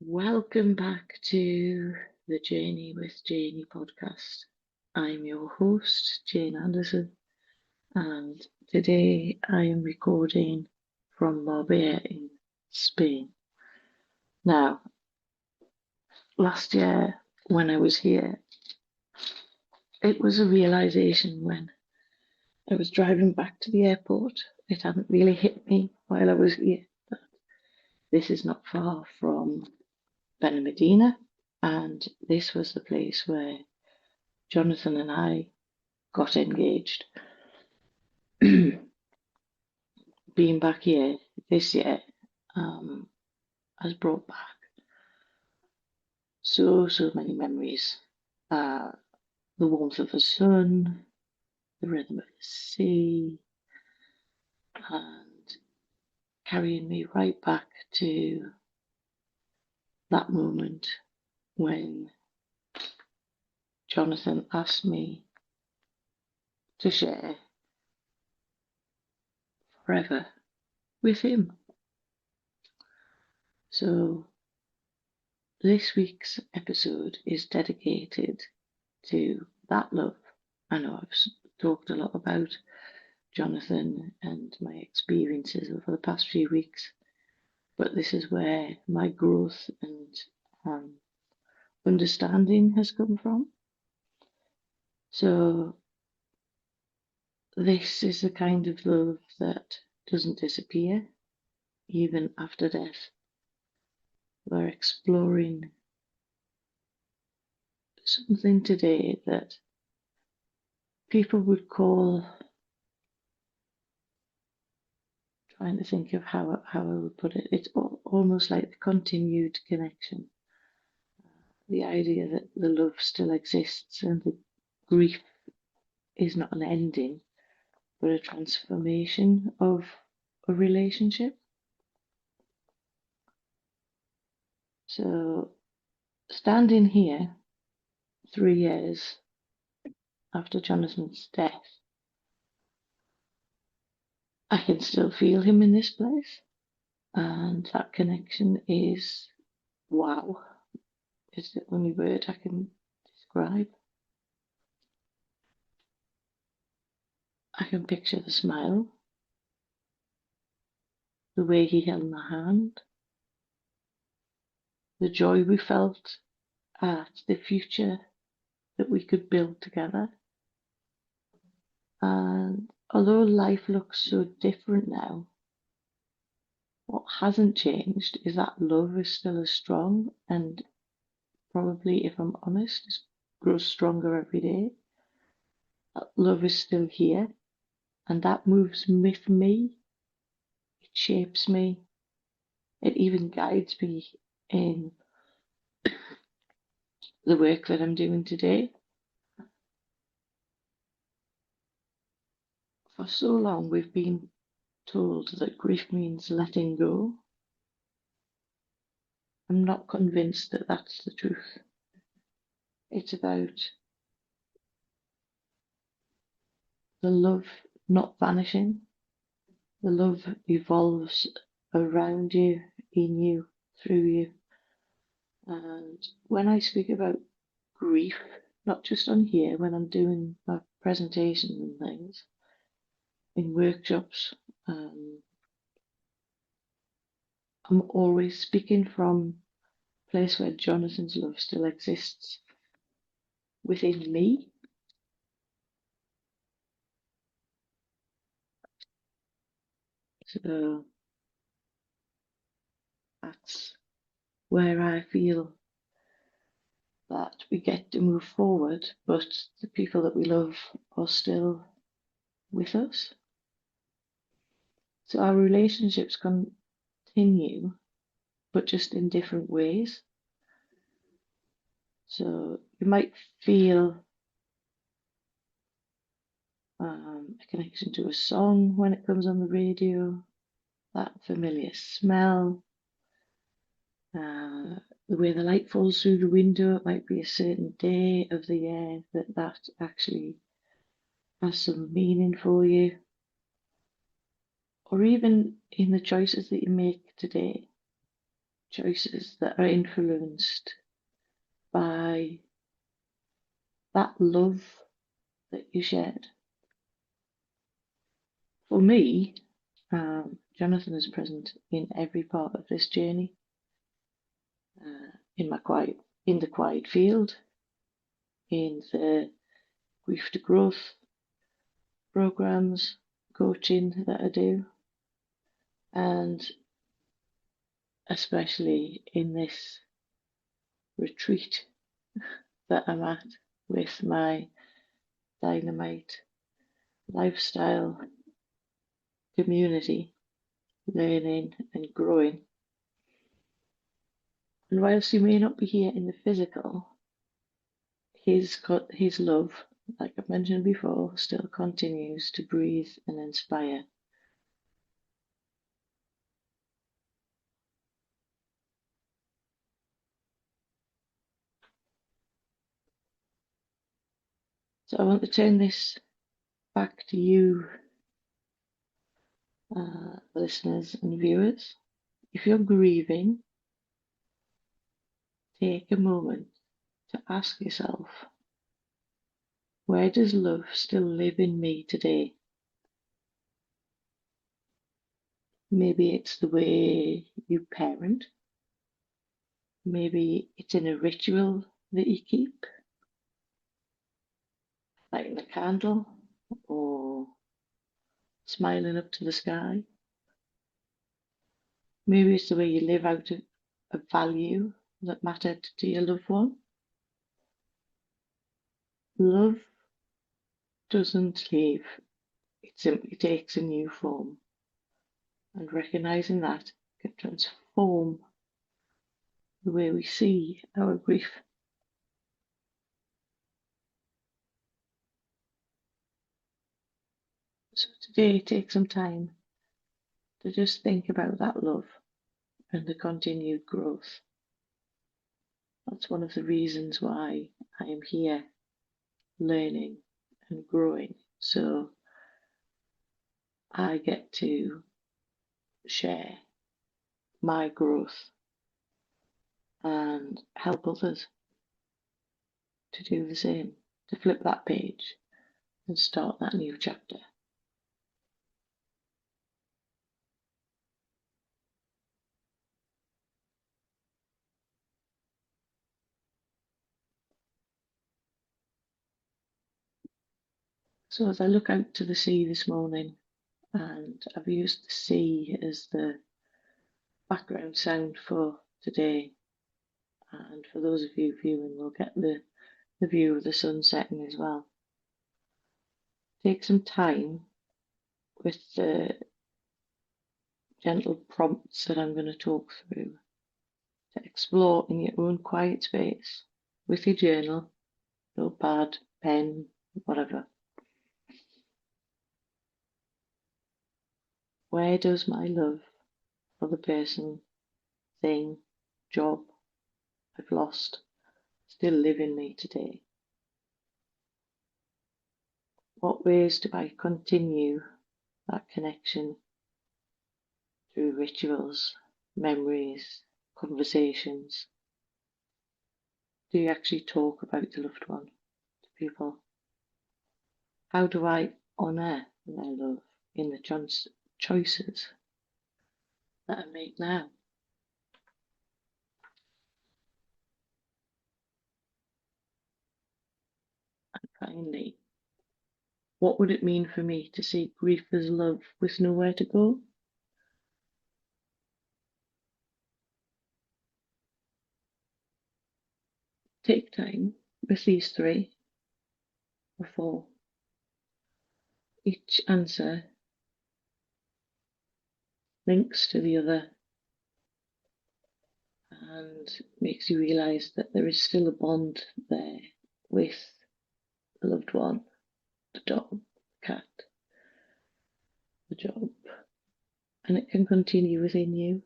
Welcome back to the Journey with Janie podcast. I'm your host, Jane Anderson, and today I am recording from Marbella in Spain. Now, last year when I was here, it was a realization when I was driving back to the airport. It hadn't really hit me while I was here that this is not far from Benamedina, and this was the place where Jonathan and I got engaged. Being back here this year has brought back so many memories. The warmth of the sun, the rhythm of the sea, and carrying me right back to that moment when Jonathan asked me to share forever with him. So this week's episode is dedicated to that love. I know I've talked a lot about Jonathan and my experiences over the past few weeks, but this is where my growth and understanding has come from. So this is the kind of love that doesn't disappear even after death. We're exploring something today that people would call, trying to think of how I would put it, it's almost like the continued connection. The idea that the love still exists and the grief is not an ending, but a transformation of a relationship. So, standing here 3 years after Jonathan's death, I can still feel him in this place, and that connection is wow. It's the only word I can describe. I can picture the smile, the way he held my hand, the joy we felt at the future that we could build together. And although life looks so different now, what hasn't changed is that love is still as strong, and probably, if I'm honest, grows stronger every day. That love is still here, and that moves with me. It shapes me. It even guides me in the work that I'm doing today. For so long, we've been told that grief means letting go. I'm not convinced that that's the truth. It's about the love not vanishing. The love evolves around you, in you, through you. And when I speak about grief, not just on here, when I'm doing my presentations and things, in workshops, I'm always speaking from a place where Jonathan's love still exists within me. So that's where I feel that we get to move forward, but the people that we love are still with us. So our relationships continue, but just in different ways. So you might feel a connection to a song when it comes on the radio, that familiar smell, the way the light falls through the window. It might be a certain day of the year that actually has some meaning for you. Or even in the choices that you make today, choices that are influenced by that love that you shared. For me, Jonathan is present in every part of this journey, in the quiet field, in the grief to growth programs, coaching that I do, and especially in this retreat that I'm at with my Dynamite lifestyle community, learning and growing. And whilst he may not be here in the physical, his love, like I've mentioned before, still continues to breathe and inspire. So I want to turn this back to you, listeners and viewers. If you're grieving, take a moment to ask yourself, where does love still live in me today? Maybe it's the way you parent. Maybe it's in a ritual that you keep, lighting a candle or smiling up to the sky. Maybe it's the way you live out a value that mattered to your loved one. Love doesn't leave, it simply takes a new form. And recognizing that can transform the way we see our grief. So today, take some time to just think about that love and the continued growth. That's one of the reasons why I am here learning and growing. So I get to share my growth and help others to do the same, to flip that page and start that new chapter. So as I look out to the sea this morning, and I've used the sea as the background sound for today, and for those of you viewing, we'll get the view of the sun setting as well. Take some time with the gentle prompts that I'm going to talk through to explore in your own quiet space with your journal, notepad, pen, whatever. Where does my love for the person, thing, job I've lost still live in me today? What ways do I continue that connection through rituals, memories, conversations? Do you actually talk about the loved one to people? How do I honour their love in the choices that I make now? And finally, what would it mean for me to see grief as love with nowhere to go? Take time with these 3 or 4. Each answer links to the other and makes you realise that there is still a bond there with the loved one, the dog, the cat, the job, and it can continue within you.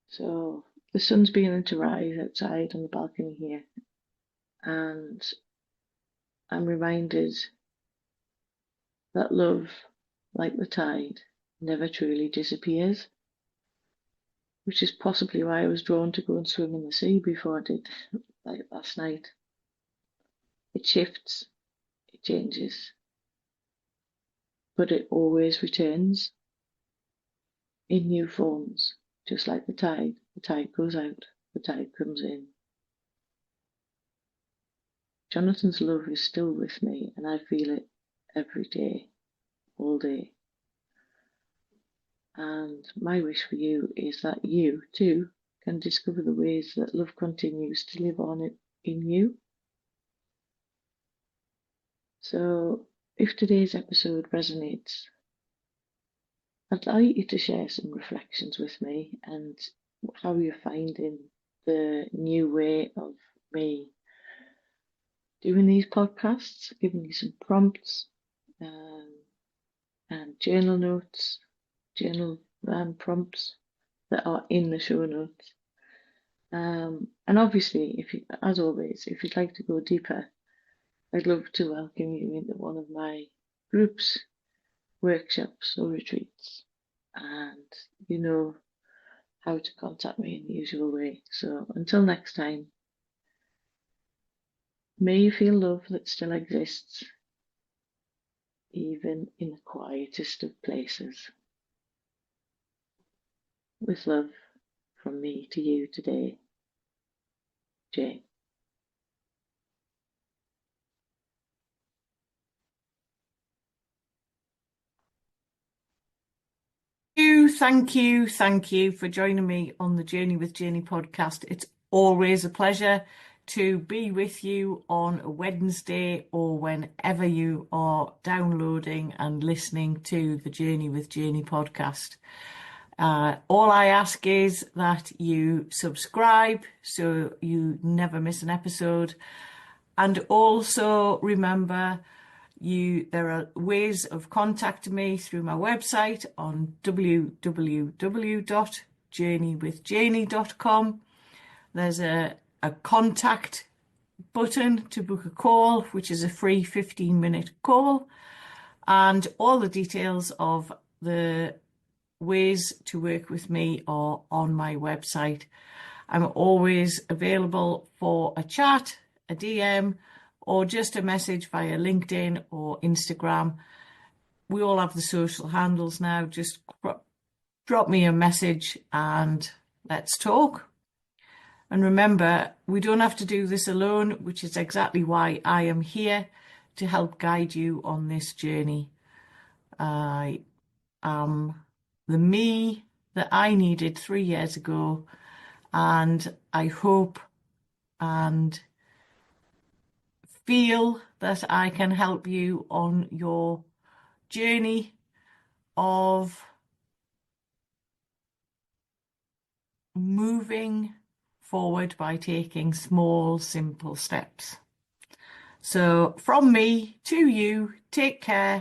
So the sun's beginning to rise outside on the balcony here, and I'm reminded that love, like the tide, never truly disappears, which is possibly why I was drawn to go and swim in the sea before I did, like last night. It shifts, it changes, but it always returns in new forms, just like the tide. The tide goes out, the tide comes in. Jonathan's love is still with me, and I feel it every day, all day. And my wish for you is that you, too, can discover the ways that love continues to live on in you. So, if today's episode resonates, I'd like you to share some reflections with me and how you're finding the new way of me doing these podcasts, giving you some prompts and journal notes, journal prompts that are in the show notes. And obviously, as always, if you'd like to go deeper, I'd love to welcome you into one of my groups, workshops, or retreats. And you know how to contact me in the usual way. So until next time, may you feel love that still exists, even in the quietest of places. With love from me to you today, Jane. Thank you for joining me on the Journey with Janie podcast. It's always a pleasure to be with you on a Wednesday or whenever you are downloading and listening to the Journey with Janie podcast. All I ask is that you subscribe so you never miss an episode. And also remember, there are ways of contacting me through my website on www.journeywithjanie.com. There's a contact button to book a call, which is a free 15-minute call, and all the details of the ways to work with me are on my website. I'm always available for a chat, a DM, or just a message via LinkedIn or Instagram. We all have the social handles now. Just drop me a message and let's talk. And remember, we don't have to do this alone, which is exactly why I am here to help guide you on this journey. I am the me that I needed 3 years ago, and I hope and feel that I can help you on your journey of moving forward by taking small, simple steps. So from me to you, take care.